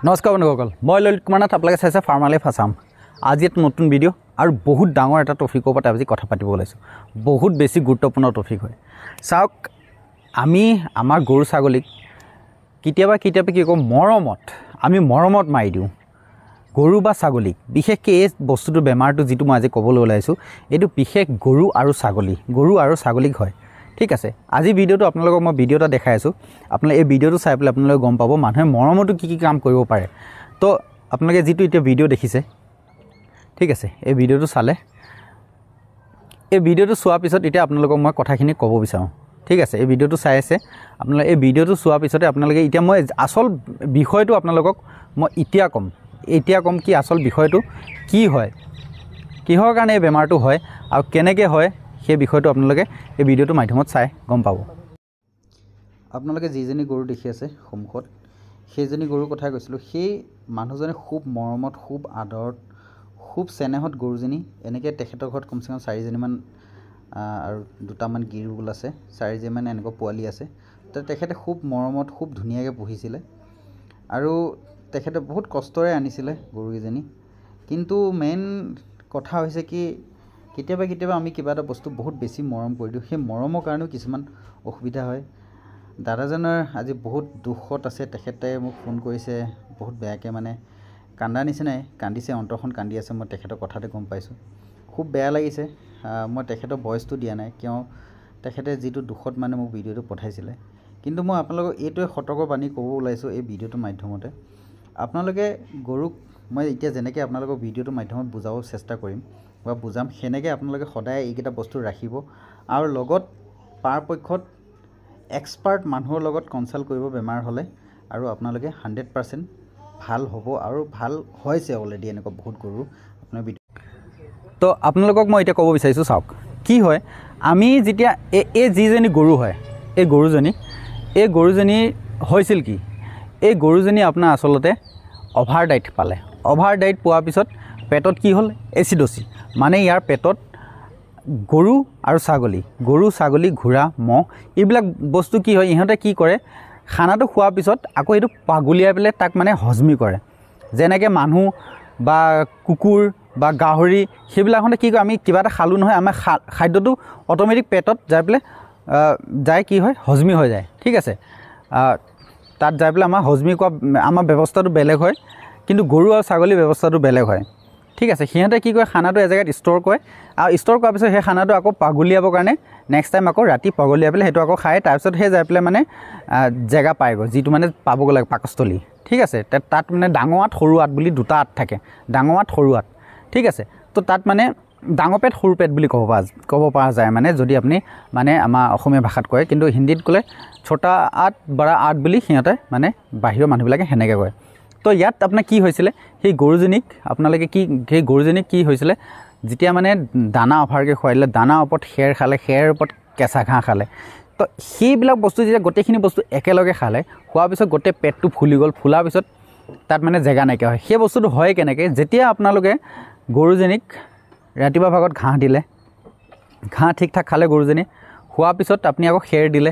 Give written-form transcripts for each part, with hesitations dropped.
নমস্কাৰ বন্ধুসকল, মই ললিত কুমাৰ নাথ। আপোনালোকে চাইছে ফাৰ্মাৰ লাইফ আছাম। আজি এটা নতুন ভিডিঅ' আৰু বহুত ডাঙৰ এটা টপিকৰ ওপৰত আজি কথা পাতিব ওলাইছোঁ। বহুত বেছি গুৰুত্বপূৰ্ণ টপিক হয়। চাওক, আমি আমাৰ গৰু ছাগলীক কেতিয়াবা কি কৰোঁ, মৰমত মাৰি দিওঁ গৰু বা ছাগলীক। বিশেষকৈ এই বস্তুটো বেমাৰটো যিটো মই আজি ক'বলৈ ওলাইছোঁ, এইটো বিশেষ গৰু আৰু ছাগলীক হয়। ঠিক আছে, আজি ভিডিঅ'টো আপোনালোকক মই ভিডিঅ' এটা দেখাই আছোঁ। আপোনালোকে এই ভিডিঅ'টো চাই পেলাই আপোনালোকে গম পাব মানুহে মৰমতো কি কাম কৰিব পাৰে। তো আপোনালোকে যিটো এতিয়া ভিডিঅ' দেখিছে, ঠিক আছে, এই ভিডিঅ'টো চালে, এই ভিডিঅ'টো চোৱাৰ পিছত এতিয়া আপোনালোকক মই কথাখিনি ক'ব বিচাৰোঁ। ঠিক আছে, এই ভিডিঅ'টো চাই আছে আপোনালোকে। এই ভিডিঅ'টো চোৱাৰ পিছতে আপোনালোকে এতিয়া মই আচল বিষয়টো আপোনালোকক মই এতিয়া ক'ম কি আচল বিষয়টো কি হয়, কিহৰ কাৰণে এই বেমাৰটো হয় আৰু কেনেকৈ হয়, সেই বিষয়টো আপোনালোকে এই ভিডিঅ'টোৰ মাধ্যমত চাই গম পাব। আপোনালোকে যিজনী গৰু দেখি আছে সন্মুখত, সেইজনী গৰুৰ কথা কৈছিলোঁ। সেই মানুহজনে খুব মৰমত, খুব আদৰত, খুব চেনেহত গৰুজনী, এনেকৈ তেখেতৰ ঘৰত কমচে কম 4জনীমান আৰু 2টামান গিৰুল আছে, 4জনীমান এনেকুৱা পোৱালি আছে। তো তেখেতে খুব মৰমত, খুব ধুনীয়াকৈ পুহিছিলে আৰু তেখেতে বহুত কষ্টৰে আনিছিলে গৰুকেইজনী। কিন্তু মেইন কথা হৈছে কি, কেতিয়াবা আমি কিবা এটা বস্তু বহুত বেছি মৰম কৰি দিওঁ। সেই মৰমৰ কাৰণেও কিছুমান অসুবিধা হয়। দাদাজনৰ আজি বহুত দুখত আছে। তেখেতে মোক ফোন কৰিছে বহুত বেয়াকৈ, মানে কান্দা নিচিনাই কান্দিছে, অন্তৰখন কান্দি আছে। মই তেখেতৰ কথাতে গম পাইছোঁ, খুব বেয়া লাগিছে। মই তেখেতৰ ভইচটো দিয়া নাই, কিয় তেখেতে যিটো দুখত মানে মোক ভিডিঅ'টো পঠাইছিলে। কিন্তু মই আপোনালোকক এইটোৱে সতৰ্কবাণী ক'ব ওলাইছোঁ এই ভিডিঅ'টোৰ মাধ্যমতে। আপোনালোকে গৰুক মই এতিয়া যেনেকৈ আপোনালোকক ভিডিঅ'টোৰ মাধ্যমত বুজাব চেষ্টা কৰিম বা বুজাম, সেনেকৈ আপোনালোকে সদায় এইকেইটা বস্তু ৰাখিব আৰু লগত পৰাপক্ষত এক্সপাৰ্ট মানুহৰ লগত কনচাল্ট কৰিব বেমাৰ হ'লে, আৰু আপোনালোকে 100% ভাল হ'ব আৰু ভাল হৈছে অলৰেডি এনেকুৱা বহুত গৰু আপোনাৰ ভিডিঅ'। তো আপোনালোকক মই এতিয়া ক'ব বিচাৰিছোঁ, চাওক কি হয়। আমি যেতিয়া এই যিজনী গৰু হয়, এই গৰুজনী হৈছিল কি, এই গৰুজনী আপোনাৰ আচলতে অভাৰ ডাইট পালে। অভাৰ ডাইট পোৱাৰ পিছত পেটত কি হ'ল, এচিড'চিছ, মানে ইয়াৰ পেটত গৰু আৰু ছাগলী, ঘোঁৰা, ম'হ, এইবিলাক বস্তু কি হয়, ইহঁতে কি কৰে, খানাটো খোৱাৰ পিছত আকৌ এইটো পাগুলিয়াই পেলাই তাক মানে হজমি কৰে। যেনেকৈ মানুহ বা কুকুৰ বা গাহৰি, সেইবিলাকতে কি কৰে, আমি কিবা এটা খালোঁ নহয়, আমাৰ খাদ্যটো অট'মেটিক পেটত যাই পেলাই কি হয়, হজমি হৈ যায়। ঠিক আছে, তাত যাই পেলাই আমাৰ হজমি কৰা আমাৰ ব্যৱস্থাটো বেলেগ হয়, কিন্তু গৰু আৰু ছাগলীৰ ব্যৱস্থাটো বেলেগ হয়। ঠিক আছে, সিহঁতে কি কৰে, খানাটো এজেগাত ষ্ট'ৰ কৰে আৰু ষ্ট'ৰ কৰাৰ পিছত সেই খানাটো আকৌ পাগুলিয়াবৰ কাৰণে নেক্সট টাইম আকৌ ৰাতি পাগুলিয়াই পেলাই সেইটো আকৌ খায়। তাৰপিছত সেই যাই পেলাই মানে জেগা পায়গৈ, যিটো মানে পাবগৈ লাগে পাকস্থলী। ঠিক আছে, তাত মানে ডাঙৰ আঁত সৰু আঁত বুলি 2টা আঁত থাকে, ডাঙৰ আঁত সৰু আঁত। ঠিক আছে, তো তাত মানে ডাঙৰ পেট সৰু পেট বুলি ক'ব পৰা যায়, মানে যদি আপুনি মানে আমাৰ অসমীয়া ভাষাত কয়, কিন্তু হিন্দীত ক'লে ছোটা আঁত বৰা আঁত বুলি সিহঁতে মানে বাহিৰৰ মানুহবিলাকে সেনেকৈ কয়। তো ইয়াত আপোনাৰ কি হৈছিলে, সেই গৰুজনীক কি হৈছিলে, যেতিয়া মানে দানা অভাৰকৈ খুৱাই দিলে, দানাৰ ওপৰত খেৰ খালে, খেৰৰ ওপৰত কেঁচা ঘাঁহ খালে, তো সেইবিলাক বস্তু যেতিয়া গোটেইখিনি বস্তু একেলগে খালে, খোৱাৰ পিছত গোটেই পেটটো ফুলি গ'ল। ফুলাৰ পিছত তাত মানে জেগা নাইকিয়া হয়। সেই বস্তুটো হয় কেনেকৈ, যেতিয়া আপোনালোকে গৰুজনীক ৰাতিপুৱা ভাগত ঘাঁহ দিলে, ঘাঁহ ঠিক ঠাক খালে গৰুজনী, খোৱাৰ পিছত আপুনি আকৌ খেৰ দিলে,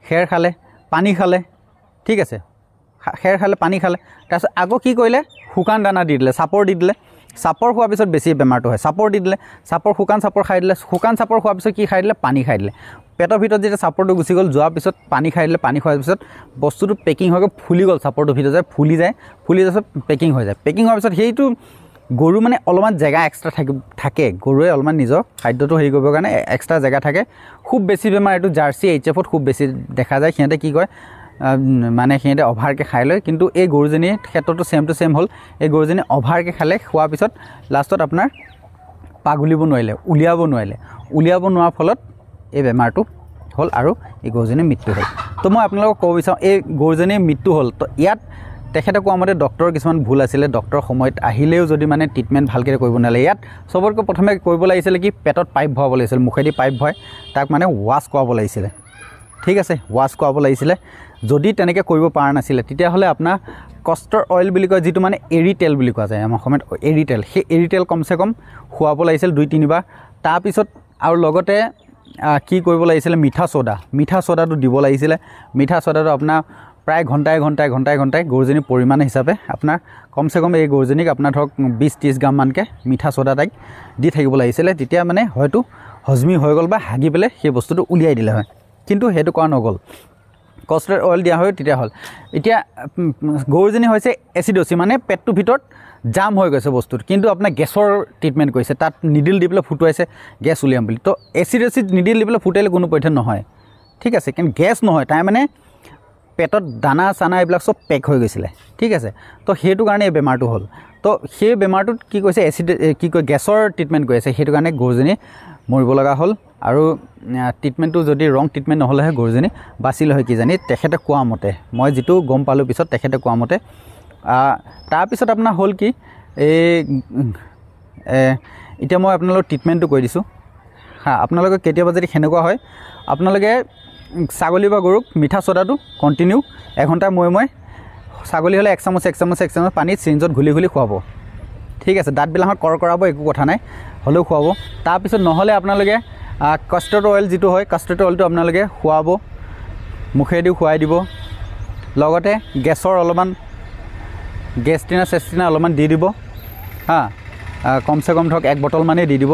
খেৰ খালে, পানী খালে। ঠিক আছে, খেৰ খালে, পানী খালে, তাৰপিছত আকৌ কি কৰিলে, শুকান দানা দি দিলে, চাপৰ দি দিলে। চাপৰ খোৱাৰ পিছত বেছি বেমাৰটো হয়। চাপৰ দি দিলে, শুকান চাপৰ খাই দিলে, শুকান চাপৰ খোৱাৰ পিছত কি খাই দিলে, পানী খাই দিলে। পেটৰ ভিতৰত যেতিয়া চাপৰটো গুচি গ'ল, যোৱাৰ পিছত পানী খাই দিলে, পানী খোৱাৰ পিছত বস্তুটো পেকিং হৈ গ'ল, ফুলি গ'ল, চাপৰটোৰ ভিতৰত ফুলি যোৱাৰ পিছত পেকিং হৈ যায়। পেকিং হোৱাৰ পিছত সেইটো গৰু মানে অলপমান জেগা এক্সট্ৰা থাকে, গৰুৱে অলপমান নিজৰ খাদ্যটো হেৰি কৰিবৰ কাৰণে এক্সট্ৰা জেগা থাকে। খুব বেছি বেমাৰ এইটো জাৰ্চি HFত খুব বেছি দেখা যায়। সিহঁতে কি কয়, মানে সিহঁতে অভাৰকৈ খাই লয়। কিন্তু এই গৰুজনীৰ ক্ষেত্ৰতো ছেম টু ছেম হ'ল। এই গৰুজনী অভাৰকৈ খালে, খোৱাৰ পিছত লাষ্টত আপোনাৰ পাগুলিব নোৱাৰিলে, উলিয়াব নোৱাৰাৰ ফলত এই বেমাৰটো হ'ল আৰু এই গৰুজনীৰ মৃত্যু হ'ল। তো মই আপোনালোকক ক'ব বিচাৰোঁ, এই গৰুজনীৰ মৃত্যু হ'ল। তো ইয়াত তেখেতে কোৱা মতে ডক্টৰৰ কিছুমান ভুল আছিলে। ডক্টৰ সময়ত আহিলেও যদি মানে ট্ৰিটমেণ্ট ভালকৈ কৰিব নালাগে, ইয়াত চবতকৈ প্ৰথমে কৰিব লাগিছিলে কি, পেটত পাইপ ভৰাব লাগিছিলে, মুখেদি পাইপ ভৰাই তাক মানে ৱাছ কৰাব লাগিছিলে। ঠিক আছে, ৱাছ কৰাব লাগিছিলে। যদি তেনেকৈ কৰিব পৰা নাছিলে, তেতিয়াহ'লে আপোনাৰ কষ্টৰ অইল বুলি কয়, যিটো মানে এৰী তেল বুলি কোৱা যায় আমাৰ অসমত, এৰী তেল, সেই এৰী তেল কমচে কম খুৱাব লাগিছিল 2-3 বাৰ। তাৰপিছত আৰু লগতে কি কৰিব লাগিছিলে, মিঠা চ'দাটো দিব লাগিছিলে। মিঠা চ'দাটো আপোনাৰ প্ৰায় ঘণ্টাই গৰুজনী পৰিমাণ হিচাপে আপোনাৰ কমচে কম এই গৰুজনীক আপোনাৰ ধৰক 20-30 গ্ৰাম মানকৈ মিঠা ছ'ডা তাইক দি থাকিব লাগিছিলে তেতিয়া মানে হয়তো হজমি হৈ গ'ল বা হাগি পেলাই সেই বস্তুটো উলিয়াই দিলে হয় কিন্তু সেইটো কৰা নগ'ল কষ্টাৰ্ড অইল দিয়া হয় তেতিয়া হ'ল এতিয়া গৰুজনী হৈছে এচিডোচি মানে পেটটোৰ ভিতৰত জাম হৈ গৈছে বস্তুটো কিন্তু আপোনাৰ গেছৰ ট্ৰিটমেণ্ট কৰিছে তাত নিডিল দি পেলাই ফুটুৱাইছে গেছ উলিয়াম বুলি তো এচিড নিডিল দি পেলাই ফুটাইলে কোনো পধ্যে নহয় ঠিক আছে কিন্তু গেছ নহয় তাই মানে পেটত দানা চানা এইবিলাক চব পেক হৈ গৈছিলে ঠিক আছে তো সেইটো কাৰণে এই বেমাৰটো হ'ল তো সেই বেমাৰটোত কি কৈছে এচিড কি কয় গেছৰ ট্ৰিটমেণ্ট কৰি আছে সেইটো কাৰণে গৰুজনী মৰিব লগা হ'ল আৰু ট্ৰিটমেণ্টটো যদি ৰং ট্ৰিটমেণ্ট নহ'লেহে গৰুজনী বাচিলে হয় কিজানি তেখেতে কোৱা মতে মই যিটো গম পালোঁ পিছত তেখেতে কোৱা মতে তাৰপিছত আপোনাৰ হ'ল কি এতিয়া মই আপোনালোকক ট্ৰিটমেণ্টটো কৰি দিছোঁ আপোনালোকে কেতিয়াবা যদি সেনেকুৱা হয় আপোনালোকে ছাগলী বা গৰুক মিঠা ছ'ডাটো কণ্টিনিউ এঘণ্টা মই ছাগলী হ'লে 1 চামুচ পানীত চিৰিঞ্জত ঘুলি খুৱাব ঠিক আছে দাঁতবিলাকত কৰাব একো কথা নাই হ'লেও খুৱাব তাৰপিছত নহ'লে আপোনালোকে কাষ্টাৰ্ড অইল যিটো হয় কাষ্টাৰ্ড অইলটো আপোনালোকে খুৱাব মুখেদিও খুৱাই দিব লগতে গেছৰ অলপমান চেষ্টিনা অলপমান দি দিব কমচে কম ধৰক 1 বটল মানেই দি দিব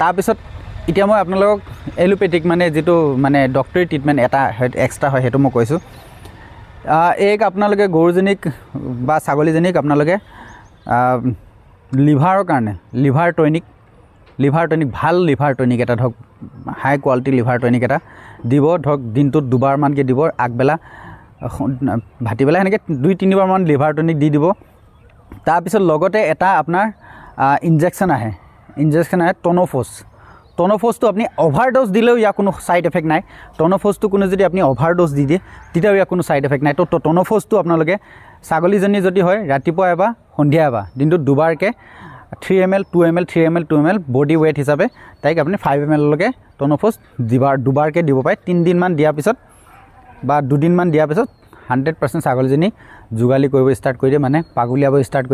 তাৰপিছত এতিয়া মই আপোনালোকক এলোপেথিক মানে যিটো মানে ডক্টৰী ট্ৰিটমেণ্ট এটা এক্সট্ৰা হয় সেইটো মই কৈছোঁ আপোনালোকে গৰুজনীক বা ছাগলীজনীক আপোনালোকে লিভাৰৰ কাৰণে লিভাৰ টনিক ভাল লিভাৰ টনিক এটা ধৰক হাই কোৱালিটি লিভাৰ টনিক এটা দিব ধৰক দিনটোত 2বাৰমানকৈ দিব আগবেলা ভাটিবেলা সেনেকৈ 2-3 বাৰমান লিভাৰ টনিক দি দিব তাৰপিছত লগতে এটা আপোনাৰ ইনজেকশ্যন আহে টন'ফছটো আপুনি অভাৰড'জ দিলেও ইয়াৰ কোনো ছাইড এফেক্ট নাই টন'ফছটো কোনো যদি আপুনি অভাৰড'জ দি দিয়ে তেতিয়াও ইয়াৰ কোনো ছাইড এফেক্ট নাই তো টন'ফছটো আপোনালোকে ছাগলীজনী যদি হয় ৰাতিপুৱা এবাৰ সন্ধিয়া এবাৰ দিনটোত 2বাৰকৈ 3 ml 2 ml 3 ml 2 ml body weight হিচাপে তাইক আপুনি 5 ml লৈকে টন'ফছ 2বাৰকৈ দিব পাৰে 3 দিনমান দিয়াৰ পিছত বা 2 দিনমান দিয়াৰ পিছত 100% ছাগলীজনী যোগালী কৰিব ষ্টাৰ্ট কৰি দিয়ে মানে পাগুলিয়াব ষ্টাৰ্ট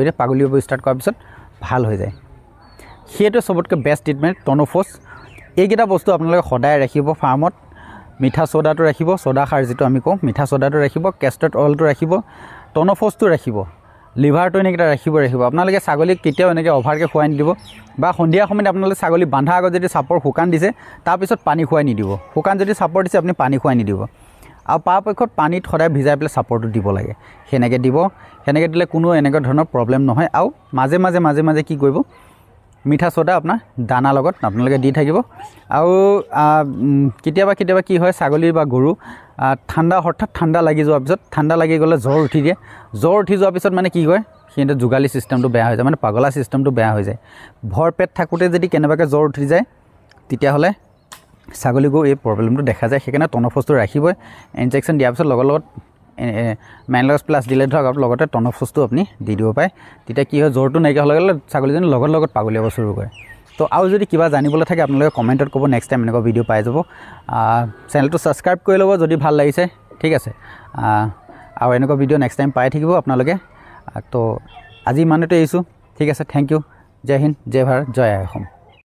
কৰাৰ পিছত ভাল হৈ যায় সেইটো চবতকৈ বেষ্ট ট্ৰিটমেণ্ট টন'ফছ এইকেইটা বস্তু আপোনালোকে সদায় ৰাখিব ফাৰ্মত মিঠা ছ'ডাটো ৰাখিব ছ'ডা খাৰ যিটো আমি কওঁ মিঠা ছ'ডাটো ৰাখিব কেষ্টাৰ্ড অইলটো ৰাখিব টন'ফছটো ৰাখিব লিভাৰ টনিক এটা ৰাখিব আপোনালোকে ছাগলীক কেতিয়াও এনেকৈ অভাৰকৈ খুৱাই নিদিব বা সন্ধিয়া সময়ত আপোনালোকে ছাগলী বান্ধা আগত যদি চাপৰ শুকান দিছে তাৰপিছত পানী খুৱাই নিদিব শুকান যদি চাপৰ দিছে আপুনি পানী খুৱাই নিদিব আৰু পৰাপক্ষত পানীত সদায় ভিজাই পেলাই চাপৰটো দিব লাগে সেনেকৈ দিলে কোনো এনেকুৱা ধৰণৰ প্ৰব্লেম নহয় আৰু মাজে কি কৰিব মিঠা ছ'ডা আপোনাৰ দানা লগত আপোনালোকে দি থাকিব আৰু কেতিয়াবা কি হয় ছাগলী বা গৰু হঠাৎ ঠাণ্ডা লাগি যোৱাৰ পিছত ঠাণ্ডা লাগি গ'লে জ্বৰ উঠি যোৱাৰ পিছত মানে কি হয় সিহঁতে যোগালী ছিষ্টেমটো বেয়া হৈ যায় মানে পাগলা ছিষ্টেমটো বেয়া হৈ যায় ভৰ পেট থাকোঁতে যদি কেনেবাকৈ জ্বৰ উঠি যায় তেতিয়াহ'লে ছাগলী গৰু এই প্ৰব্লেমটো দেখা যায় সেইকাৰণে টন'ফছটো ৰাখিবই ইনজেকশ্যন দিয়াৰ পিছত লগত মেনলক্স প্লাছ দিলে ধৰক লগতে টন'ফছটো আপুনি দি দিব পাৰে তেতিয়া কি হয় জ্বৰটো নাইকিয়া হ'লে ছাগলীজনী লগত পাগলিয়াব চুৰু কৰে তো আৰু যদি কিবা জানিবলৈ থাকে আপোনালোকে কমেণ্টত ক'ব নেক্সট টাইম এনেকুৱা ভিডিঅ' পাই যাব চেনেলটো ছাবস্ক্ৰাইব কৰি ল'ব যদি ভাল লাগিছে ঠিক আছে আৰু এনেকুৱা ভিডিঅ' নেক্সট টাইম পাই থাকিব আপোনালোকে তো আজি ইমানতে এৰিছোঁ ঠিক আছে থেংক ইউ জয় হিন্দ জয় ভাৰত জয় আই অসম